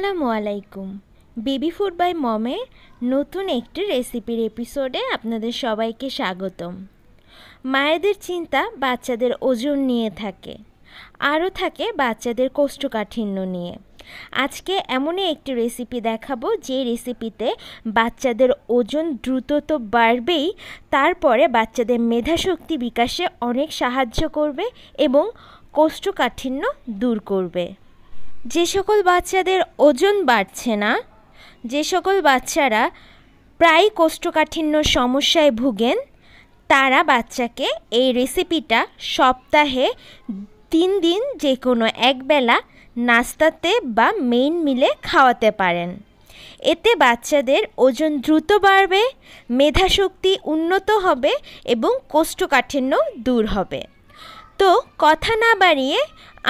আসসালামু আলাইকুম। Baby food by মমের নতুন একটি রেসিপির এপিসোডে আপনাদের সবাইকে স্বাগতম। মায়েদের চিন্তা বাচ্চাদের ওজন নিয়ে থাকে, আরও থাকে বাচ্চাদের কোষ্ঠকাঠিন্য নিয়ে। আজকে এমনই একটি রেসিপি দেখাবো যে রেসিপিতে বাচ্চাদের ওজন দ্রুত তো বাড়বেই, তারপরে বাচ্চাদের মেধাশক্তি বিকাশে অনেক সাহায্য করবে এবং কোষ্ঠকাঠিন্য দূর করবে। যে সকল বাচ্চাদের ওজন বাড়ছে না, যে সকল বাচ্চারা প্রায় কোষ্ঠকাঠিন্য সমস্যায় ভুগেন, তারা বাচ্চাকে এই রেসিপিটা সপ্তাহে 3 দিন যে কোনো একবেলা নাস্তাতে বা মেইন মিলে খাওয়াতে পারেন। এতে বাচ্চাদের ওজন দ্রুত বাড়বে, মেধাশক্তি উন্নত হবে এবং কোষ্ঠকাঠিন্য দূর হবে। তো কথা না বাড়িয়ে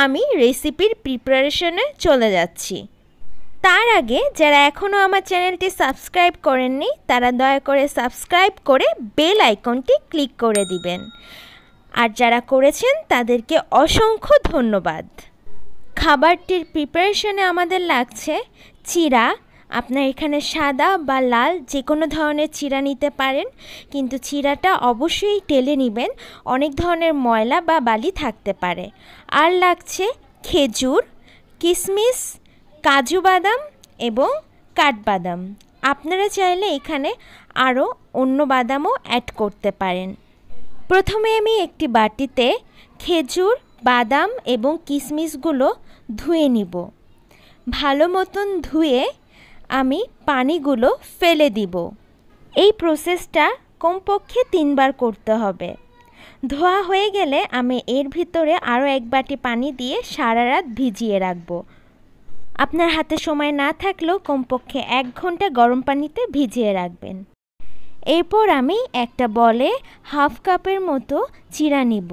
আমি রেসিপির প্রিপারেশনে চলে যাচ্ছি। তার আগে যারা এখনও আমার চ্যানেলটি সাবস্ক্রাইব করেননি, তারা দয়া করে সাবস্ক্রাইব করে বেল আইকনটি ক্লিক করে দিবেন। আর যারা করেছেন তাদেরকে অসংখ্য ধন্যবাদ। খাবারটির প্রিপারেশনে আমাদের লাগছে চিড়া। আপনার এখানে সাদা বা লাল যে কোনো ধরনের চিড়া নিতে পারেন, কিন্তু চিড়াটা অবশ্যই টেলে নেবেন, অনেক ধরনের ময়লা বা বালি থাকতে পারে। আর লাগছে খেজুর, কিশমিশ, কাজু বাদাম এবং কাঠবাদাম। আপনারা চাইলে এখানে আরও অন্য বাদামও অ্যাড করতে পারেন। প্রথমে আমি একটি বাটিতে খেজুর, বাদাম এবং কিশমিশগুলো ধুয়ে নিব। ভালো মতন ধুয়ে আমি পানিগুলো ফেলে দিব। এই প্রসেসটা কমপক্ষে 3 বার করতে হবে। ধোয়া হয়ে গেলে আমি এর ভিতরে আরও 1 বাটি পানি দিয়ে সারা রাত ভিজিয়ে রাখব। আপনার হাতে সময় না থাকলেও কমপক্ষে 1 ঘন্টা গরম পানিতে ভিজিয়ে রাখবেন। এরপর আমি একটা বলে 1/2 কাপের মতো চিড়া নিব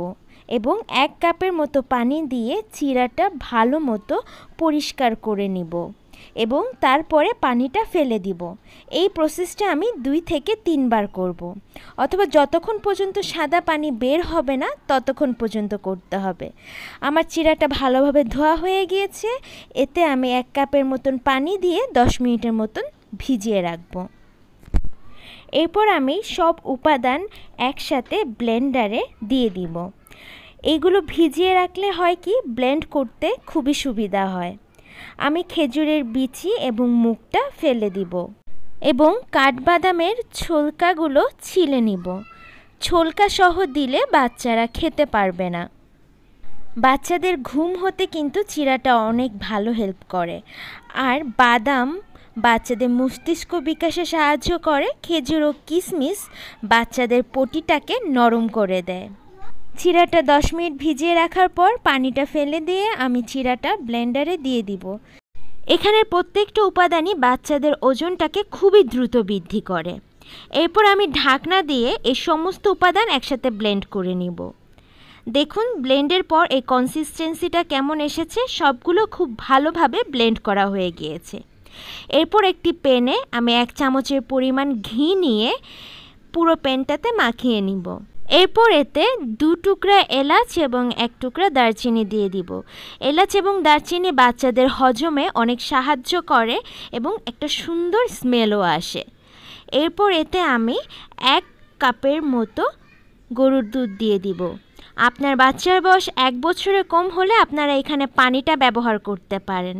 এবং 1 কাপের মতো পানি দিয়ে চিড়াটা ভালো মতো পরিষ্কার করে নিব এবং তারপরে পানিটা ফেলে দিব। এই প্রসেসটা আমি 2 থেকে 3 বার করব, অথবা যতক্ষণ পর্যন্ত সাদা পানি বের হবে না ততক্ষণ পর্যন্ত করতে হবে। আমার চিড়াটা ভালোভাবে ধোয়া হয়ে গিয়েছে। এতে আমি 1 কাপের মতন পানি দিয়ে 10 মিনিটের মতন ভিজিয়ে রাখব। এরপর আমি সব উপাদান একসাথে ব্লেন্ডারে দিয়ে দিব। এইগুলো ভিজিয়ে রাখলে হয় কি, ব্লেন্ড করতে খুবই সুবিধা হয়। আমি খেজুরের বিচি এবং মুখটা ফেলে দিব এবং কাঠবাদামের ছোলকাগুলো ছিলে নিব। ছোলকা সহ দিলে বাচ্চারা খেতে পারবে না। বাচ্চাদের ঘুম হতে কিন্তু চিড়াটা অনেক ভালো হেল্প করে। আর বাদাম বাচ্চাদের মস্তিষ্ক বিকাশে সাহায্য করে। খেজুর ও কিশমিশ বাচ্চাদের পটিটাকে নরম করে দেয়। চিড়াটা 10 মিনিট ভিজিয়ে রাখার পর পানিটা ফেলে দিয়ে আমি চিড়াটা ব্লেন্ডারে দিয়ে দিব। এখানের প্রত্যেকটা উপাদানই বাচ্চাদের ওজনটাকে খুবই দ্রুত বৃদ্ধি করে। এরপর আমি ঢাকনা দিয়ে এই সমস্ত উপাদান একসাথে ব্লেন্ড করে নিব। দেখুন ব্লেন্ডের পর এই কনসিস্টেন্সিটা কেমন এসেছে। সবগুলো খুব ভালোভাবে ব্লেন্ড করা হয়ে গিয়েছে। এরপর একটি প্যানে আমি 1 চামচের পরিমাণ ঘি নিয়ে পুরো প্যানটাতে মাখিয়ে নিব। এরপর এতে 2 টুকরা এলাচ এবং 1 টুকরা দারচিনি দিয়ে দিব। এলাচ এবং দারচিনি বাচ্চাদের হজমে অনেক সাহায্য করে এবং একটা সুন্দর স্মেলও আসে। এরপর এতে আমি 1 কাপের মতো গরুর দুধ দিয়ে দিব। আপনার বাচ্চার বয়স 1 বছরের কম হলে আপনারা এখানে পানিটা ব্যবহার করতে পারেন।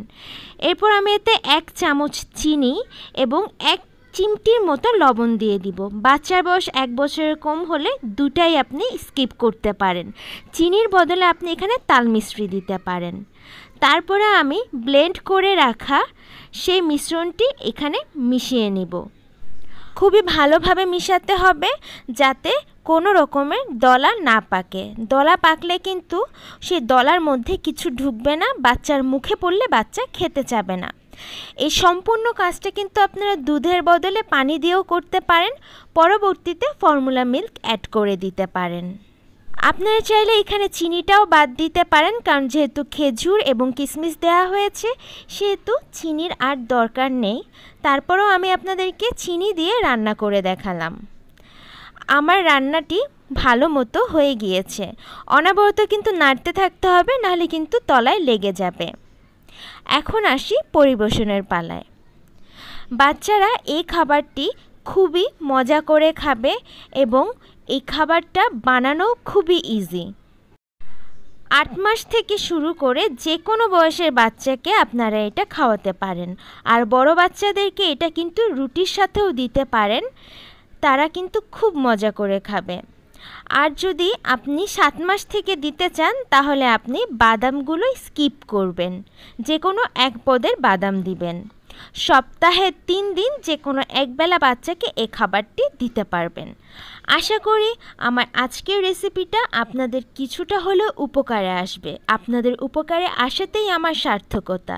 এরপর আমি এতে 1 চামচ চিনি এবং 1 চিমটির মতো লবণ দিয়ে দিব। বাচ্চার বয়স 1 বছরের কম হলে দুটাই আপনি স্কিপ করতে পারেন। চিনির বদলে আপনি এখানে তাল মিশ্রি দিতে পারেন। তারপরে আমি ব্লেন্ড করে রাখা সেই মিশ্রণটি এখানে মিশিয়ে নিব। খুবই ভালোভাবে মিশাতে হবে যাতে কোনো রকমের দলা না পাকে। দলা পাকলে কিন্তু সেই দলার মধ্যে কিছু ঢুকবে না, বাচ্চার মুখে পড়লে বাচ্চা খেতে চাবে না। এই সম্পূর্ণ কাজটা কিন্তু আপনারা দুধের বদলে পানি দিয়েও করতে পারেন। পরবর্তীতে ফর্মুলা মিল্ক অ্যাড করে দিতে পারেন। আপনারা চাইলে এখানে চিনিটাও বাদ দিতে পারেন, কারণ যেহেতু খেজুর এবং কিশমিশ দেওয়া হয়েছে সেহেতু চিনির আর দরকার নেই। তারপরেও আমি আপনাদেরকে চিনি দিয়ে রান্না করে দেখালাম। আমার রান্নাটি ভালো মতো হয়ে গিয়েছে। অনবরত কিন্তু নাড়তে থাকতে হবে, নাহলে কিন্তু তলায় লেগে যাবে। এখন আসি পরিবেশনের পালায়। বাচ্চারা এই খাবারটি খুবই মজা করে খাবে এবং এই খাবারটা বানানো খুবই ইজি। 8 মাস থেকে শুরু করে যে কোনো বয়সের বাচ্চাকে আপনারা এটা খাওয়াতে পারেন। আর বড় বাচ্চাদেরকে এটা কিন্তু রুটির সাথেও দিতে পারেন, তারা কিন্তু খুব মজা করে খাবে। আর যদি আপনি 7 মাস থেকে দিতে চান তাহলে আপনি বাদামগুলো স্কিপ করবেন, যে কোনো এক পদের বাদাম দিবেন। সপ্তাহে 3 দিন যে কোনো একবেলা বাচ্চাকে এই খাবারটি দিতে পারবেন। আশা করি আমার আজকের রেসিপিটা আপনাদের কিছুটা হলেও উপকারে আসবে। আপনাদের উপকারে আসাতেই আমার সার্থকতা।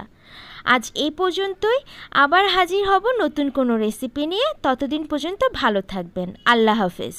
আজ এই পর্যন্তই, আবার হাজির হব নতুন কোনো রেসিপি নিয়ে। ততদিন পর্যন্ত ভালো থাকবেন। আল্লাহ হাফেজ।